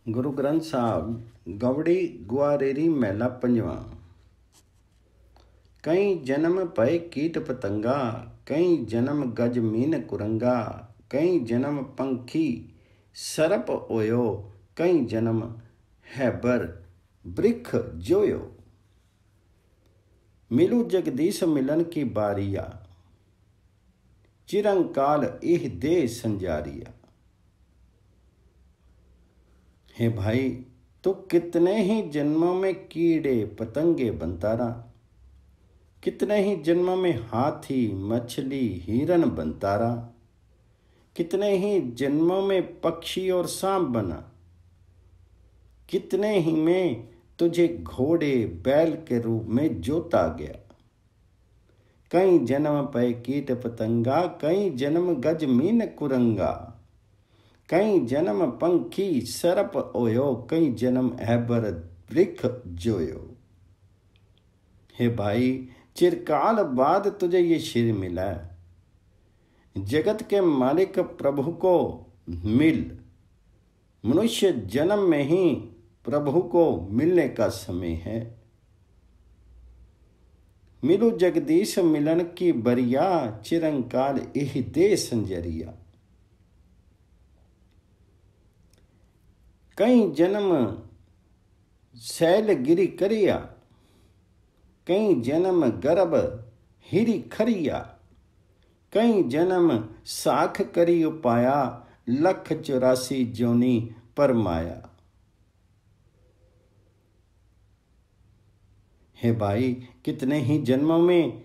गुरु ग्रंथ साहब गवड़ी गुआरेरी महला पंजवा। कई जन्म पए कीट पतंगा, कई जन्म गज मीन कुरंगा, कई जन्म पंखी सरप ओयो, कई जन्म हैबर वृक्ष जोयो। मिलू जगदीश मिलन की बारिया, चिरंकाल इह दे संजारिया। हे भाई, तो कितने ही जन्मों में कीड़े पतंगे बनता रहा, कितने ही जन्मों में हाथी मछली हिरन बनता रहा, कितने ही जन्मों में पक्षी और सांप बना, कितने ही में तुझे घोड़े बैल के रूप में जोता गया। कई जन्म पे कीट पतंगा, कई जन्म गज मीन कुरंगा, कई जन्म पंखी सरप ओयो, कई जन्म हैबर वृक्ष जोयो। हे भाई, चिरकाल बाद तुझे ये शरीर मिला है। जगत के मालिक प्रभु को मिल। मनुष्य जन्म में ही प्रभु को मिलने का समय है। मिलू जगदीश मिलन की बरिया, चिरंकाल इह दे संजरिया। कई जन्म सैल गिरी करिया, कई जन्म गर्भ हिरी खरिया, कई जन्म साख करी उपाया, 184 जोनी परमाया। हे भाई, कितने ही जन्मों में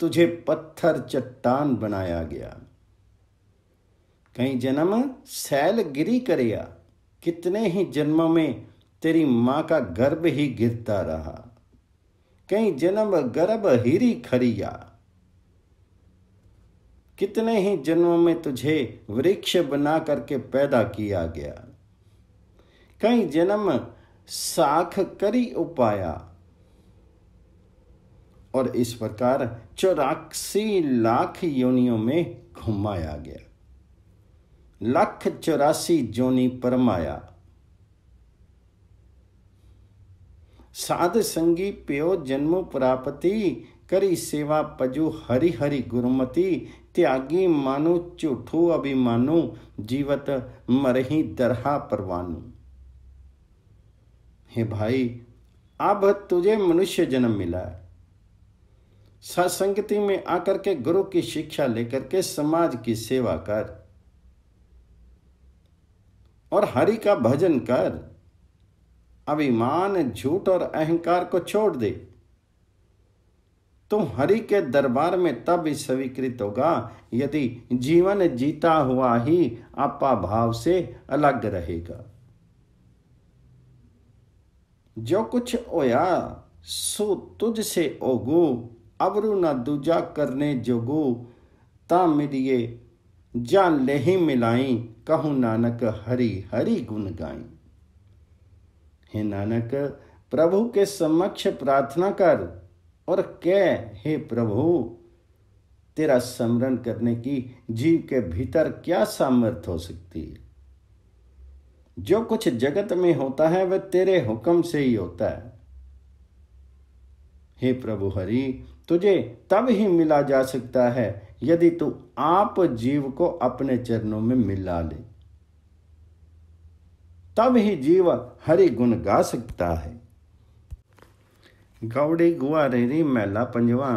तुझे पत्थर चट्टान बनाया गया, कई जन्म सैल गिरी करिया, कितने ही जन्मों में तेरी माँ का गर्भ ही गिरता रहा, कई जन्म गर्भ हिरी खरिया। कितने ही जन्मों में तुझे वृक्ष बना करके पैदा किया गया, कई जन्म साख करी उपाया। और इस प्रकार 84 लाख योनियों में घुमाया गया, 184 जोनी परमाया। साध संगी प्यो जन्मो प्रापति, करी सेवा पजु हरि हरि गुरुमति। त्यागी मानु झूठू अभिमानु, जीवत मरही दरहा परवानु। हे भाई, अब तुझे मनुष्य जन्म मिला है। सत्संगति में आकर के गुरु की शिक्षा लेकर के समाज की सेवा कर और हरि का भजन कर। अभिमान झूठ और अहंकार को छोड़ दे। तुम हरि के दरबार में तब ही स्वीकृत होगा यदि जीवन जीता हुआ ही आपा भाव से अलग रहेगा। जो कुछ होया सो तुझ से ओगू, अबरू न दूजा करने जोगू। ता मिलिए जान ले ही मिलाई, कहूँ नानक हरि हरि गुण गाई। हे नानक, प्रभु के समक्ष प्रार्थना कर और कह, हे प्रभु, तेरा स्मरण करने की जीव के भीतर क्या सामर्थ्य हो सकती है। जो कुछ जगत में होता है वह तेरे हुक्म से ही होता है। हे प्रभु हरि, तुझे तब ही मिला जा सकता है यदि तू आप जीव को अपने चरणों में मिला ले, तब ही जीव हरि गुण गा सकता है। गौड़ी गुआरेरी महला पंजवा।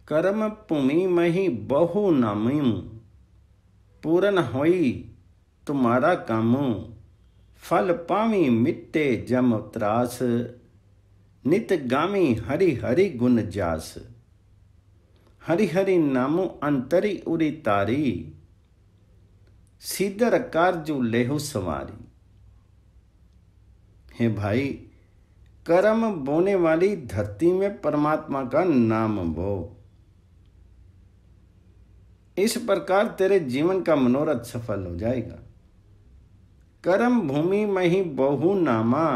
कर्म भूमि मही बहु नामू, पूरन होई तुम्हारा कामू। फल पावी मिट्टे जम त्रास, नित गामी हरि हरि गुण जास। हरि हरि नामो अंतरी उरी तारी, सीधर कारजू लेहु सवारी। हे भाई, कर्म बोने वाली धरती में परमात्मा का नाम बो। इस प्रकार तेरे जीवन का मनोरथ सफल हो जाएगा। कर्म भूमि में ही बहु नामा,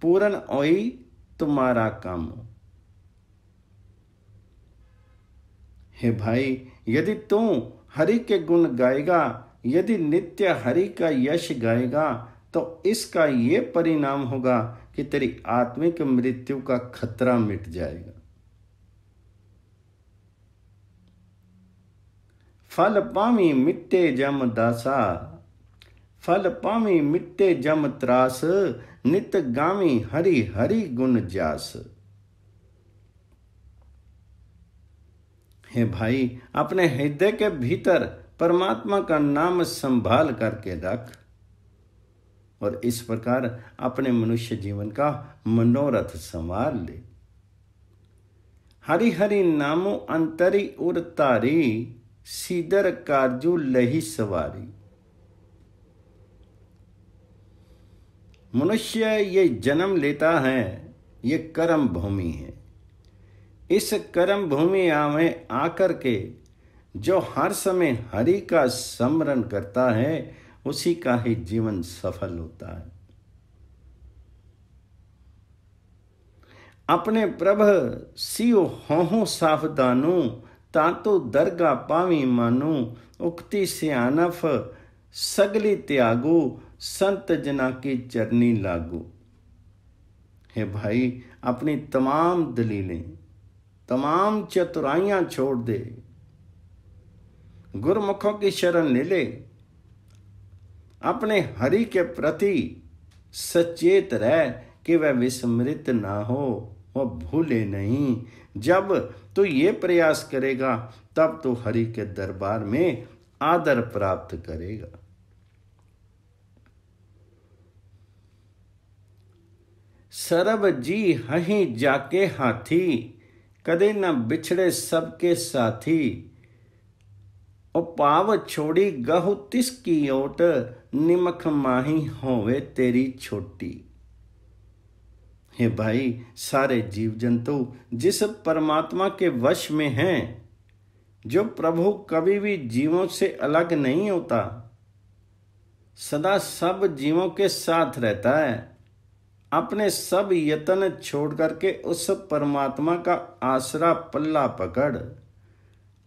पूरन ओई तुम्हारा काम। हे भाई, यदि तू हरि के गुण गाएगा यदि नित्य हरि का यश गाएगा तो इसका ये परिणाम होगा कि तेरी आत्मिक मृत्यु का खतरा मिट जाएगा। फल पामी मिट्टे जम दासा, फल पामी मिट्टे जम त्रास, नित गामी हरि हरि गुण जास। हे भाई, अपने हृदय के भीतर परमात्मा का नाम संभाल करके रख और इस प्रकार अपने मनुष्य जीवन का मनोरथ संवार ले। हरि हरि नामो अंतरी उरतारी, सीदर कारजू लही सवारी। मनुष्य ये जन्म लेता है, ये कर्म भूमि है। इस कर्म भूमि में आकर के जो हर समय हरि का स्मरण करता है उसी का ही जीवन सफल होता है। अपने प्रभ सियो हों सावधानू, तातो दरगा पावी मानू, उक्ति सियानफ सगली त्यागू, संत जना की चरनी लागू। हे भाई, अपनी तमाम दलीलें, तमाम चतुराइयां छोड़ दे, गुरमुखों की शरण ले ले, अपने हरि के प्रति सचेत रह कि वह विस्मृत ना हो, वह भूले नहीं। जब तू ये प्रयास करेगा तब तू हरि के दरबार में आदर प्राप्त करेगा। सरब जी हहीं जाके हाथी, कदे न बिछड़े सबके साथी। ओ पाव छोड़ी गहु तिसकी ओट, निमख माही होवे तेरी छोटी। हे भाई, सारे जीव जंतु जिस परमात्मा के वश में हैं, जो प्रभु कभी भी जीवों से अलग नहीं होता, सदा सब जीवों के साथ रहता है, अपने सब यत्न छोड़ करके उस परमात्मा का आसरा पल्ला पकड़,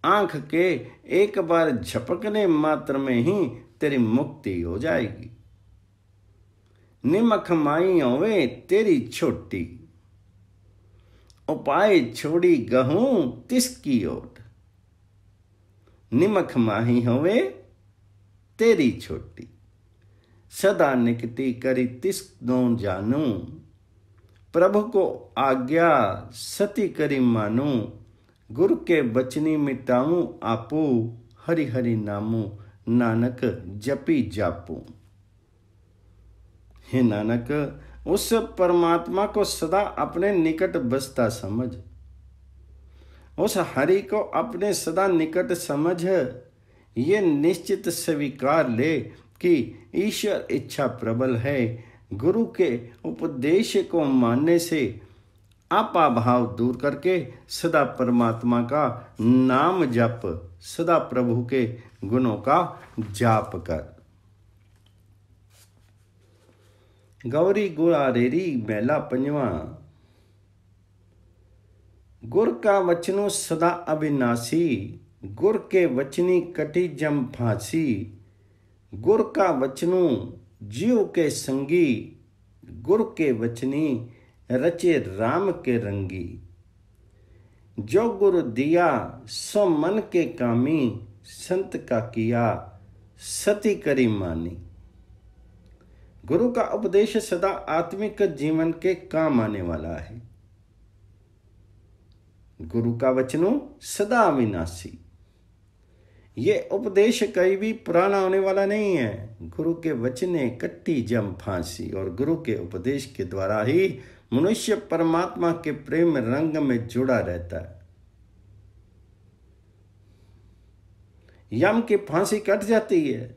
आंख के एक बार झपकने मात्र में ही तेरी मुक्ति हो जाएगी। निमख माई होवे तेरी छोटी, उपाय छोड़ी गहूं तिसकी ओट। निमख माही होवे तेरी छोटी, सदा निकटी करी तिस दो जानू। प्रभु को आज्ञा सती करी मानू, गुरु के बचनी मिटाऊं आपू। हरि हरि नामू नानक जपी जापू। हे नानक, उस परमात्मा को सदा अपने निकट बसता समझ, उस हरि को अपने सदा निकट समझ। ये निश्चित स्वीकार ले कि ईश्वर इच्छा प्रबल है। गुरु के उपदेश को मानने से आपा भाव दूर करके सदा परमात्मा का नाम जप, सदा प्रभु के गुणों का जाप कर। गौरी गुरारेरी मेला पंजवा, गुर का वचनो सदा अविनाशी। गुर के वचनी कटी जम फांसी। गुर का वचनो जीव के संगी। गुर के वचनी रचे राम के रंगी। जो गुरु दिया सो मन के कामी। संत का किया सती करी मानी। गुरु का उपदेश सदा आत्मिक जीवन के काम आने वाला है। गुरु का वचनो सदा अविनाशी। ये उपदेश कहीं भी पुराना होने वाला नहीं है। गुरु के वचने कट्टी जम फांसी। और गुरु के उपदेश के द्वारा ही मनुष्य परमात्मा के प्रेम रंग में जुड़ा रहता है। यम की फांसी कट जाती है।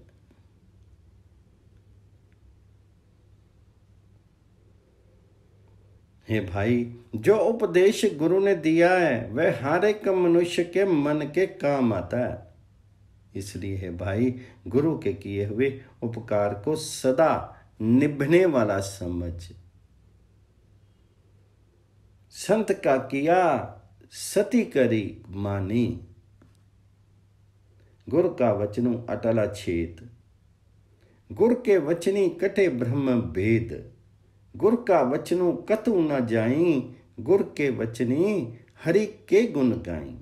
हे भाई, जो उपदेश गुरु ने दिया है वह हर एक मनुष्य के मन के काम आता है। इसलिए है भाई, गुरु के किए हुए उपकार को सदा निभने वाला समझ। संत का किया सती करी मानी। गुर का वचनु अटला छेत। गुर के वचनी कटे ब्रह्म भेद। गुर का वचनु कतु न जाई। गुर के वचनी हरि के गुण गाई।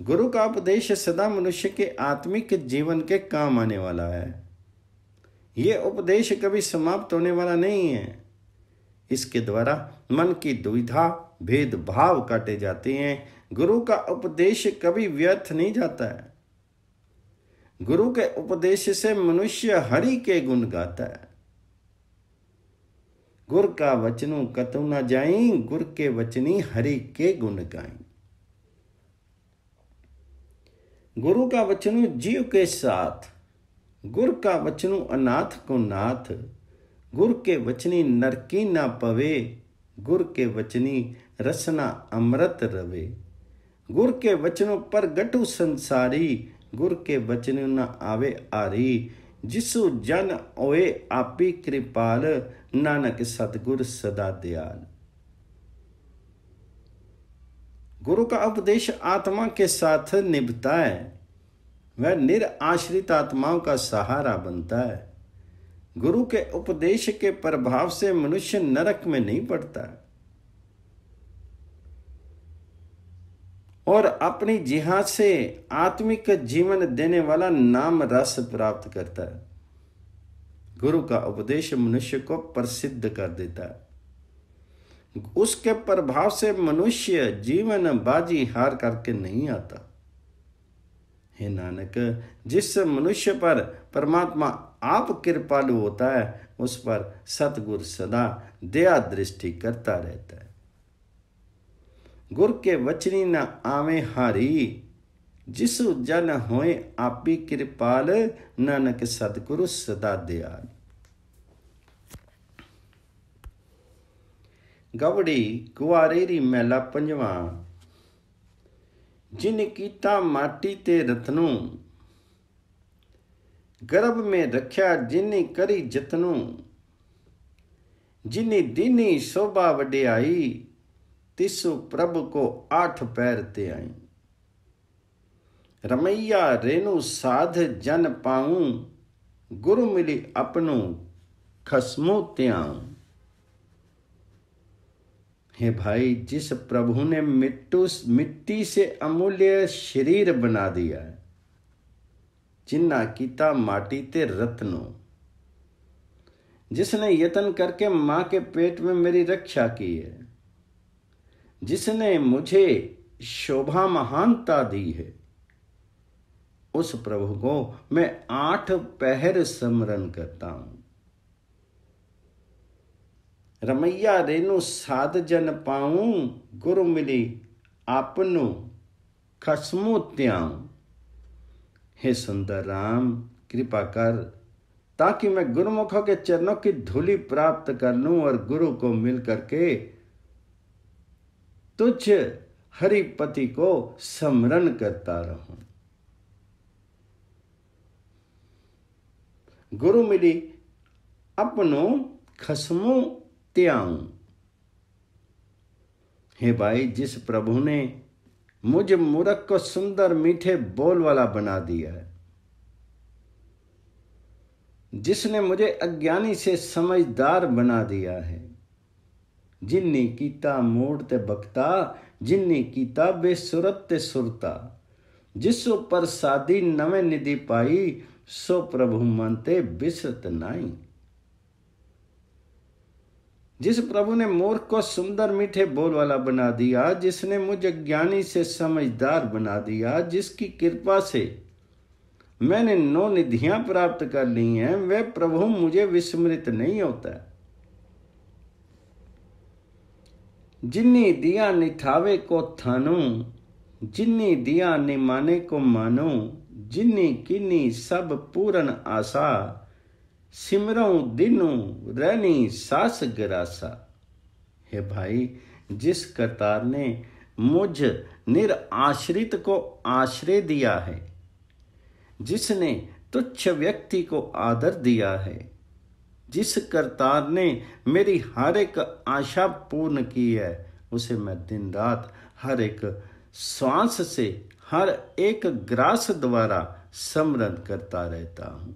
गुरु का उपदेश सदा मनुष्य के आत्मिक जीवन के काम आने वाला है। ये उपदेश कभी समाप्त होने वाला नहीं है। इसके द्वारा मन की दुविधा भेदभाव काटे जाते हैं। गुरु का उपदेश कभी व्यर्थ नहीं जाता है। गुरु के उपदेश से मनुष्य हरि के गुण गाता है। गुर का वचनु कतु न जाई। गुर के वचनी हरि के गुण गाई। गुरु का वचनु जीव के साथ। गुर का वचनु अनाथ को नाथ। गुर के वचनी नरकी ना पवे। गुर के वचनी रसना अमृत रवे। गुर के वचनों पर गटु संसारी। गुर के वचन न आवे आरी। जिसु जन ओए आपी कृपाल। नानक सतगुर सदा दयाल। गुरु का उपदेश आत्मा के साथ निभता है। वह निराश्रित आत्माओं का सहारा बनता है। गुरु के उपदेश के प्रभाव से मनुष्य नरक में नहीं पड़ता और अपनी जिहाद से आत्मिक जीवन देने वाला नाम रस प्राप्त करता है। गुरु का उपदेश मनुष्य को प्रसिद्ध कर देता है। उसके प्रभाव से मनुष्य जीवन बाजी हार करके नहीं आता। हे नानक, जिस मनुष्य पर परमात्मा आप कृपालु होता है उस पर सतगुर सदा दया दृष्टि करता रहता है। गुर के वचनी न आवे हारी। जिसु जन होए आपी कृपाल। नानक सतगुरु सदा दयाल। गवड़ी कुआरेरी मैला पंजवा। जिन कीता माटी ते रतनों। गर्भ में रख्या जिन्नी करी जतनों। जिन्नी दीनी शोभा वड्याई। तिसु प्रभु को 8 पैर ते आई। रमैया रेणु साध जन पाऊं। गुरु मिली अपनों खसमो त्याऊं। हे भाई, जिस प्रभु ने मिट्टी से अमूल्य शरीर बना दिया है। जिन्ना कीता माटी ते रत्नों। जिसने यत्न करके मां के पेट में मेरी रक्षा की है। जिसने मुझे शोभा महानता दी है। उस प्रभु को मैं 8 पहर स्मरण करता हूं। रमैया रेणु साध जन पाऊं। गुरु मिली आपनु खसमु त्याऊं। हे सुंदर राम, कृपा कर ताकि मैं गुरुमुखों के चरणों की धूलि प्राप्त कर लूं और गुरु को मिल करके तुझ हरिपति को स्मरण करता रहूं। गुरु मिली अपनो खसमो त्याऊं। हे भाई, जिस प्रभु ने मुझ मूर्ख को सुंदर मीठे बोल वाला बना दिया है। जिसने मुझे अज्ञानी से समझदार बना दिया है। जिन्नी कीता मूढ़ ते बक्ता। जिन्नी कीता बेसुरत ते सुरता। जिसो प्रसादी नवे निधि पाई। सो प्रभु मनते बिसरत नाई। जिस प्रभु ने मूर्ख को सुंदर मीठे बोल वाला बना दिया। जिसने मुझे ज्ञानी से समझदार बना दिया। जिसकी कृपा से मैंने 9 निधियां प्राप्त कर ली हैं। वह प्रभु मुझे विस्मृत नहीं होता। जिन्नी दिया निठावे को थानो। जिन्नी दिया निमाने को मानो। जिन्नी किन्नी सब पूरन आशा। सिमरऊं दिनों रहनी सास गरासा। हे भाई, जिस करतार ने मुझ निराश्रित को आश्रय दिया है। जिसने तुच्छ व्यक्ति को आदर दिया है। जिस करतार ने मेरी हर एक आशा पूर्ण की है। उसे मैं दिन रात हर एक श्वास से हर एक ग्रास द्वारा समरण करता रहता हूं।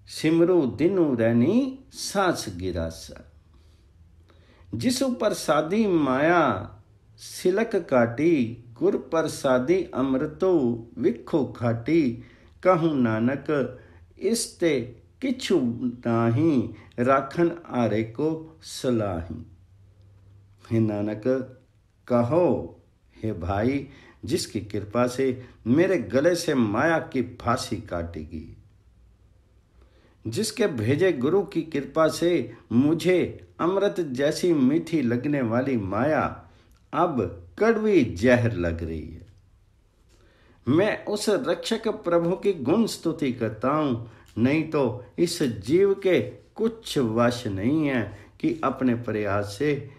सिमरू दिनु रैनी सांस गिरासा, जिस प्रसादी माया सिलक काटी, गुर प्रसादी अमृतो विखो खाटी। कहूँ नानक इसते किछु नाही, राखन आरे को सलाही। हे नानक कहो, हे भाई, जिसकी कृपा से मेरे गले से माया की फांसी काटेगी, जिसके भेजे गुरु की कृपा से मुझे अमृत जैसी मीठी लगने वाली माया अब कड़वी जहर लग रही है। मैं उस रक्षक प्रभु की गुण स्तुति करता हूं, नहीं तो इस जीव के कुछ वश नहीं है कि अपने प्रयास से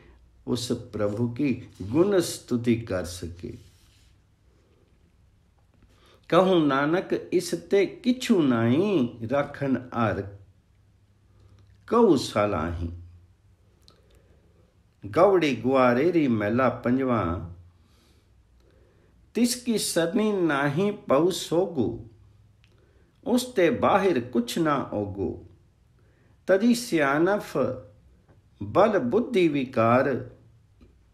उस प्रभु की गुण स्तुति कर सके। कहूँ नानक इसते किछु नहीं, राखन आर कऊ सलाही। गौड़ी गुआरेरी मैला पंजवा, तिसकी सरनी नाही पऊ सोगो, उसते बाहिर कुछ ना ओगो। तजी सियानफ बल बुद्धि विकार,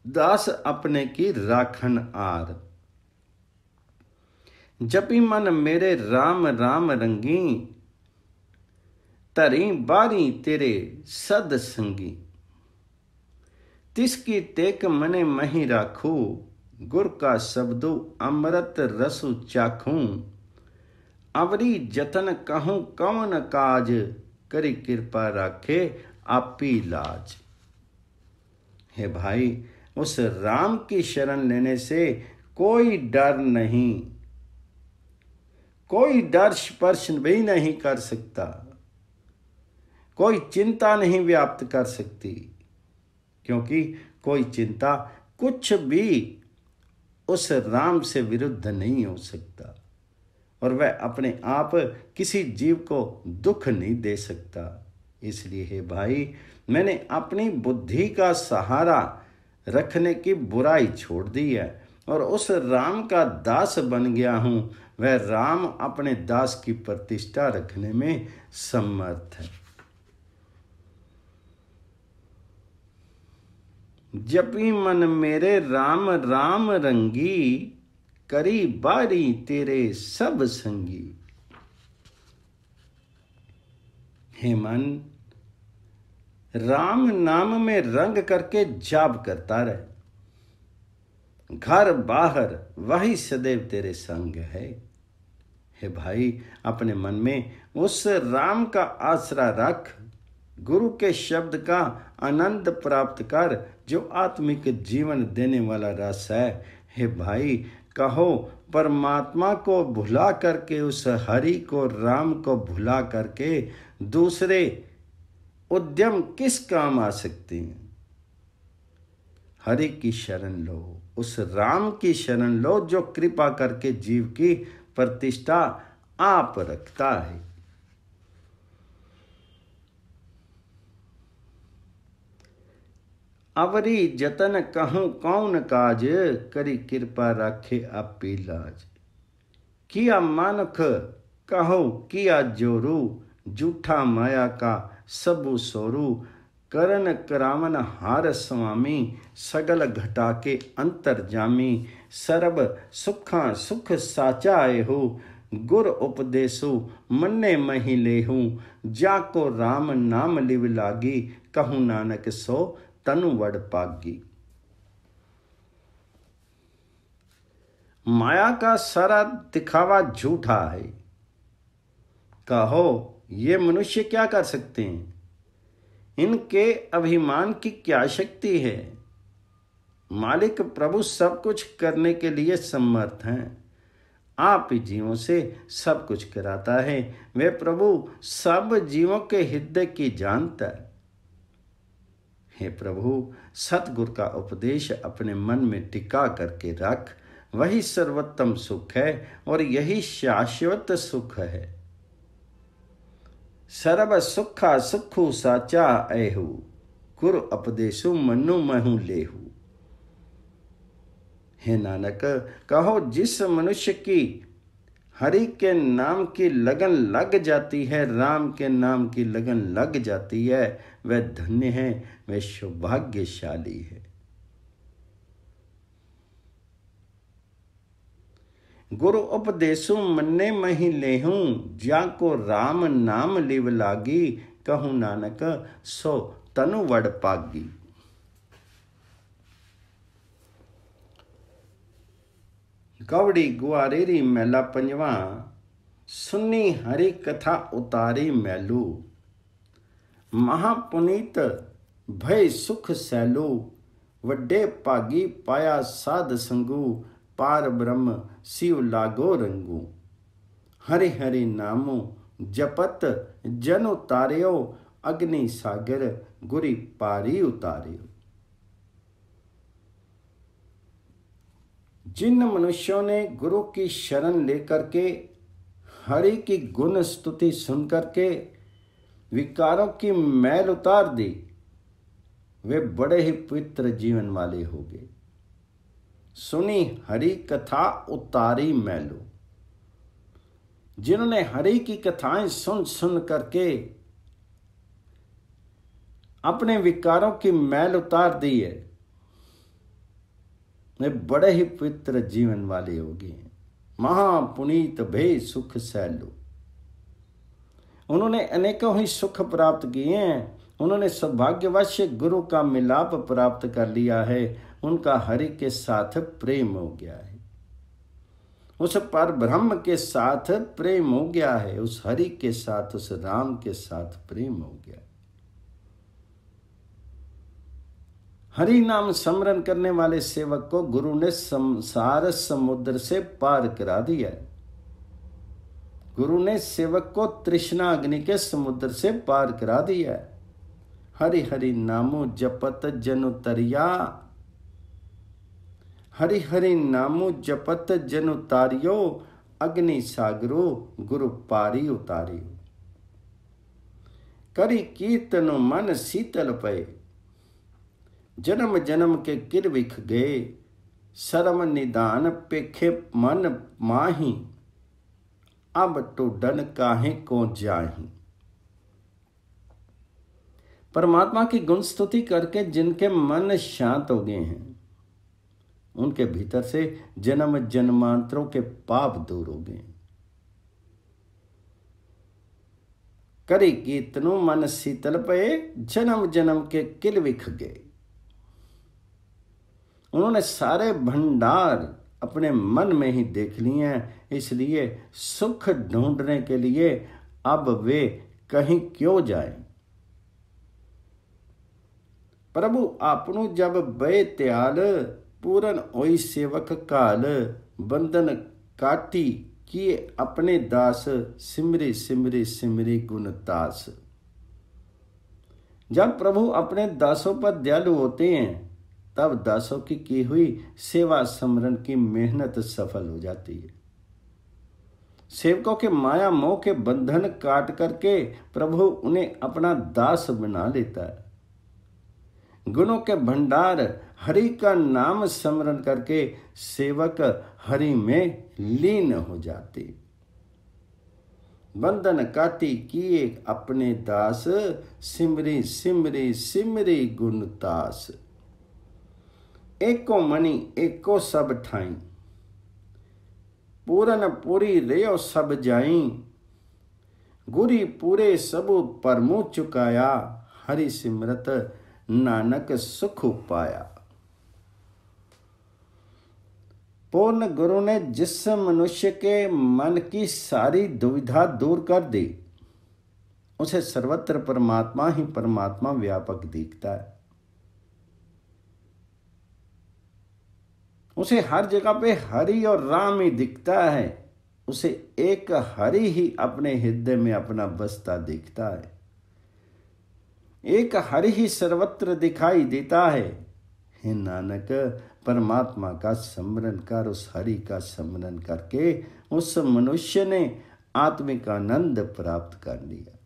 दास अपने की राखन आर। जपी मन मेरे राम राम रंगी, तरी बारी तेरे सद संगी। तिसकी टेक मने मही राखू, गुर का शब्दो अमृत रसु चाखूं। अवरी जतन कहूँ कौन काज, करी कृपा राखे आपी लाज। हे भाई, उस राम की शरण लेने से कोई डर नहीं, कोई डर स्पर्श भी नहीं कर सकता, कोई चिंता नहीं व्याप्त कर सकती, क्योंकि कोई चिंता कुछ भी उस राम से विरुद्ध नहीं हो सकता, और वह अपने आप किसी जीव को दुख नहीं दे सकता। इसलिए हे भाई, मैंने अपनी बुद्धि का सहारा रखने की बुराई छोड़ दी है और उस राम का दास बन गया हूं। वह राम अपने दास की प्रतिष्ठा रखने में समर्थ है। जपी मन मेरे राम राम रंगी, करी बारी तेरे सब संगी। हे मन, राम नाम में रंग करके जाप करता रहे, घर बाहर वही सदैव तेरे संग है। हे भाई, अपने मन में उस राम का आसरा रख, गुरु के शब्द का आनंद प्राप्त कर, जो आत्मिक जीवन देने वाला रस है। हे भाई, कहो, परमात्मा को भुला करके, उस हरि को, राम को भुला करके दूसरे उद्यम किस काम आ सकते हैं। हरि की शरण लो, उस राम की शरण लो जो कृपा करके जीव की प्रतिष्ठा आप रखता है। अवरी जतन कहूँ कौन काज, करी कृपा राखे आपी लाज। किया मानख कहो किया जोरू, जूठा माया का सबु सोरू। करन करावन हार स्वामी, सगल घटा के अंतर जामी। सर्ब सुखा सुख साचा हो, गुर उपदेसु मन्ने मही लेहूं। जाको राम नाम लिव लागी, कहूँ नानक सो तनु वड पागी। माया का सारा दिखावा झूठा है। कहो, ये मनुष्य क्या कर सकते हैं? इनके अभिमान की क्या शक्ति है? मालिक प्रभु सब कुछ करने के लिए समर्थ हैं। आप ही जीवों से सब कुछ कराता है। वे प्रभु सब जीवों के हृदय की जानता है। हे प्रभु, सतगुरु का उपदेश अपने मन में टिका करके रख। वही सर्वोत्तम सुख है और यही शाश्वत सुख है। सर्व सुखा सुखु साचा ऐहु, गुरु उपदेशु मनु महु लेहु। हे नानक, कहो जिस मनुष्य की हरि के नाम की लगन लग जाती है, राम के नाम की लगन लग जाती है, वह धन्य है, वह सौभाग्यशाली है। गुरु उपदेशु मन्ने मही लेहूं, जाको राम नाम लिव लागी, कहूं नानक सो तनु वड पागी। गौड़ी गुआरेरी मैला पंजवा, सुन्नी हरि कथा उतारी मैलू, महापुनीत भय सुख सैलू, वड्डे भागी पाया साध संगू, पार ब्रह्म शिव लागो रंगू। हरि हरि नामो जपत जन उतारियो, अग्नि सागर गुरी पारी उतारियो। जिन मनुष्यों ने गुरु की शरण लेकर के हरि की गुण स्तुति सुन करके विकारों की मैल उतार दी, वे बड़े ही पवित्र जीवन वाले हो गए। सुनी हरि कथा उतारी मैलो, जिन्होंने हरि की कथाएं सुन सुन करके अपने विकारों की मैल उतार दी है, वे बड़े ही पवित्र जीवन वाले हो गए। महापुनीत भय सुख सैलो, उन्होंने अनेकों ही सुख प्राप्त किए हैं। उन्होंने सौभाग्यवश गुरु का मिलाप प्राप्त कर लिया है, उनका हरि के साथ प्रेम हो गया है, उस पर ब्रह्म के साथ प्रेम हो गया है, उस हरि के साथ, उस राम के साथ प्रेम हो गया। हरि नाम स्मरण करने वाले सेवक को गुरु ने संसार समुद्र से पार करा दिया है। गुरु ने सेवक को तृष्णा अग्नि के समुद्र से पार करा दिया है। हरि हरि नामो जपत जनु तरिया, हरि हरि नामो जपत जनु तारियो, अग्नि सागरो गुरु पारी उतारियो। करी कीर्तन मन शीतल पए, जन्म जन्म के किरविख गए, शर्म निदान पेखे मन माही, अब तो डन काहे को जाही। परमात्मा की गुण स्तुति करके जिनके मन शांत हो गए हैं, उनके भीतर से जन्म जन्मांतरों के पाप दूर हो गए। करी कीर्तनु मन शीतल पे, जन्म जन्म के किल विख गए। उन्होंने सारे भंडार अपने मन में ही देख लिए हैं, इसलिए सुख ढूंढने के लिए अब वे कहीं क्यों जाएं। प्रभु आपनु जब बे त्याल, पूरन ओई सेवक काल, बंधन काटी किए अपने दास, सिमरी सिमरी सिमरी गुण तास। जब प्रभु अपने दासों पर दयालु होते हैं, तब दासों की हुई सेवा समरण की मेहनत सफल हो जाती है। सेवकों के माया मोह के बंधन काट करके प्रभु उन्हें अपना दास बना लेता है। गुणों के भंडार हरि का नाम स्मरण करके सेवक हरि में लीन हो जाते। बंधन काटी किए अपने दास, सिमरी सिमरी सिमरी गुण तास। एको मणि एको सब ठाई, पूरन पूरी रेयो सब जाई। गुरी पूरे सबु परमु चुकाया, हरि सिमरत नानक सुख पाया। पूर्ण गुरु ने जिस मनुष्य के मन की सारी दुविधा दूर कर दी, उसे सर्वत्र परमात्मा ही परमात्मा व्यापक दिखता है। उसे हर जगह पे हरि और राम ही दिखता है। उसे एक हरि ही अपने हृदय में अपना बसता दिखता है। एक हरि ही सर्वत्र दिखाई देता है। हे नानक, परमात्मा का स्मरण कर, उस हरि का स्मरण करके उस मनुष्य ने आत्मिक आनंद प्राप्त कर लिया।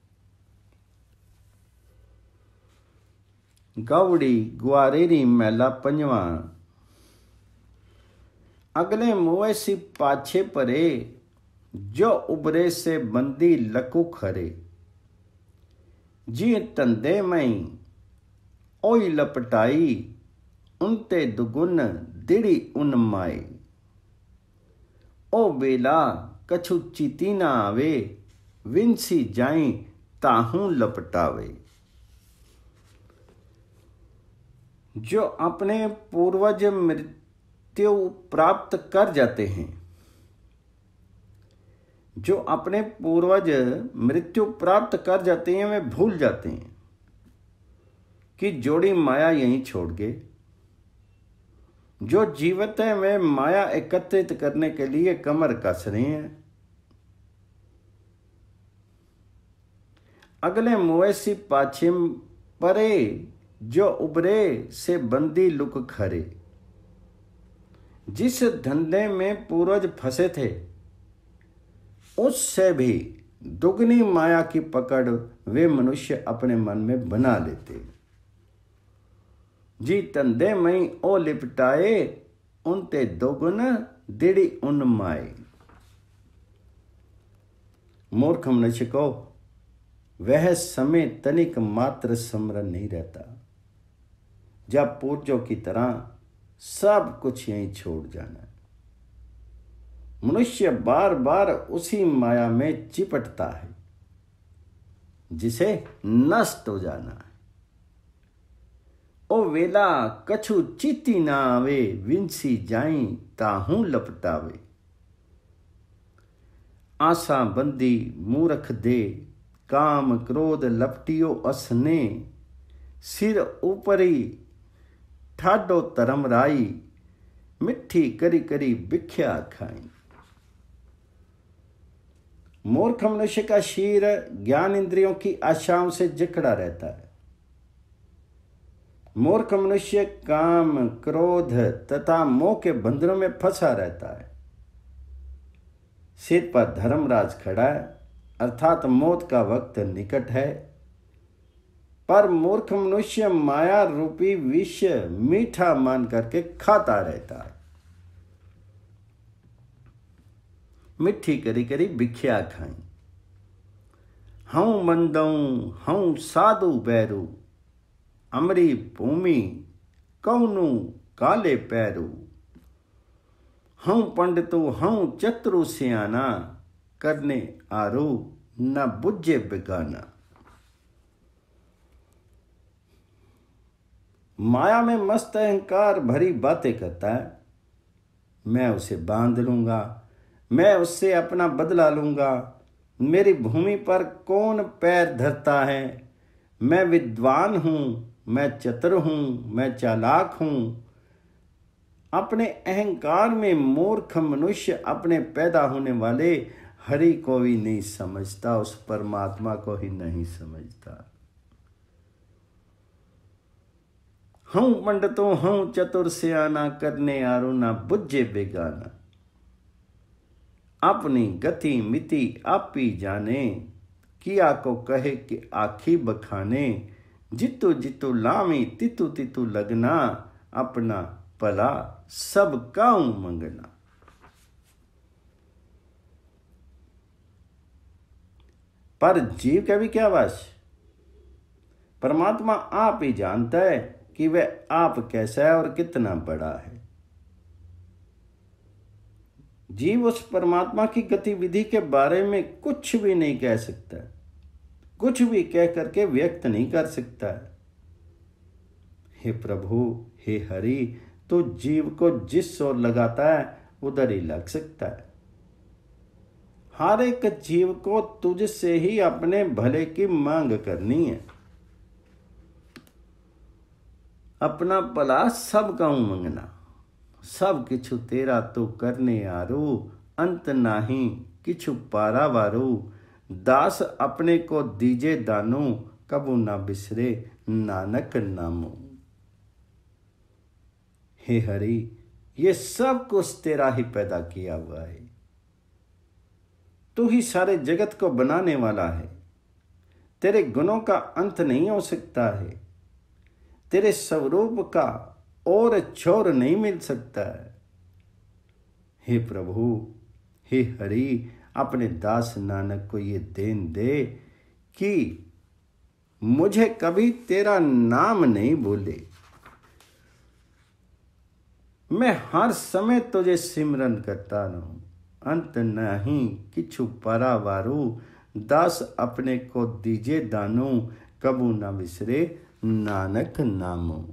गौड़ी ग्वारेरी मैला पंजवा, अगले मुँह सी पाछे परे, जो उबरे से बंदी लकू खरे। जी धंधे में ओई लपटाई, उनते दुगुन दिड़ी उन माई। ओ बेला कछु चिती ना आवे, विंसी जाई ताहू लपटावे। जो अपने पूर्वज मृत्यु प्राप्त कर जाते हैं, जो अपने पूर्वज मृत्यु प्राप्त कर जाते हैं, वे भूल जाते हैं कि जोड़ी माया यहीं छोड़ गए। जो जीवित है वे माया एकत्रित करने के लिए कमर कस रहे हैं। अगले मुएसी पाछिम परे, जो उबरे से बंदी लुक खरे। जिस धंधे में पूर्वज फंसे थे, उससे भी दुगनी माया की पकड़ वे मनुष्य अपने मन में बना लेते। जी धंधे में ओ लिपटाए, उनते दोगुन दिड़ी उन माए। मूर्ख मनुष्य को वह समय तनिक मात्र स्मरण नहीं रहता जब पूर्वजों की तरह सब कुछ यहीं छोड़ जाना है। मनुष्य बार बार उसी माया में चिपटता है जिसे नष्ट हो जाना है। ओ वेला कछु चीती ना आवे, विंसी जाई ताहू लपटावे। आशा बंदी मूरख दे, काम क्रोध लपटियो असने। सिर ऊपरी ठाडो तरम राई, मिठी करी करी बिख्या खाई। मूर्ख मनुष्य का शीर ज्ञान इंद्रियों की आशाओं से जकड़ा रहता है। मूर्ख मनुष्य काम क्रोध तथा मोह के बंधनों में फंसा रहता है। सिर पर धर्मराज खड़ा है, अर्थात मौत का वक्त निकट है, पर मूर्ख मनुष्य माया रूपी विष मीठा मान करके खाता रहता है। मिठी करी करी बिख्या खाई। हूं मंदऊ हूं साधु बैरू, अमरी भूमि कौनु काले पैरू। हूं पंडितु हूं चतुरु सियाना, करने आरू न बुझे बेगाना। माया में मस्त अहंकार भरी बातें करता है। मैं उसे बांध लूंगा, मैं उससे अपना बदला लूंगा। मेरी भूमि पर कौन पैर धरता है? मैं विद्वान हूं, मैं चतुर हूं, मैं चालाक हूं। अपने अहंकार में मूर्ख मनुष्य अपने पैदा होने वाले हरि को भी नहीं समझता, उस परमात्मा को ही नहीं समझता। हूं पंडितों हूं चतुर सियाना, करने आरू ना बुझे बेगाना। अपनी गति मिति आप ही जाने, किया को कहे कि आखी बखाने। जितु जितु लामी तितु तितु लगना, अपना भला सब काऊ मंगना। पर जीव का भी क्या वश? परमात्मा आप ही जानता है कि वह आप कैसा है और कितना बड़ा है। जीव उस परमात्मा की गतिविधि के बारे में कुछ भी नहीं कह सकता, कुछ भी कह करके व्यक्त नहीं कर सकता है। हे प्रभु, हे हरि, तो जीव को जिस ओर लगाता है उधर ही लग सकता है। हर एक जीव को तुझसे ही अपने भले की मांग करनी है। अपना भला सब काऊ मंगना। सब किछु तेरा तो करने आरू, अंत नाही किछु पारावारू। दास अपने को दीजे दानू, कबू ना बिसरे नानक नामो। हे हरि, ये सब कुछ तेरा ही पैदा किया हुआ है। तू ही सारे जगत को बनाने वाला है। तेरे गुणों का अंत नहीं हो सकता है। तेरे स्वरूप का और छोर नहीं मिल सकता है। हे प्रभु, हे हरि, अपने दास नानक को ये देन दे कि मुझे कभी तेरा नाम नहीं भूले। मैं हर समय तुझे सिमरन करता रहूं, अंत नहीं किछु परावारू। दास अपने को दीजे दानू, कबू न बिसरे नानक नामो।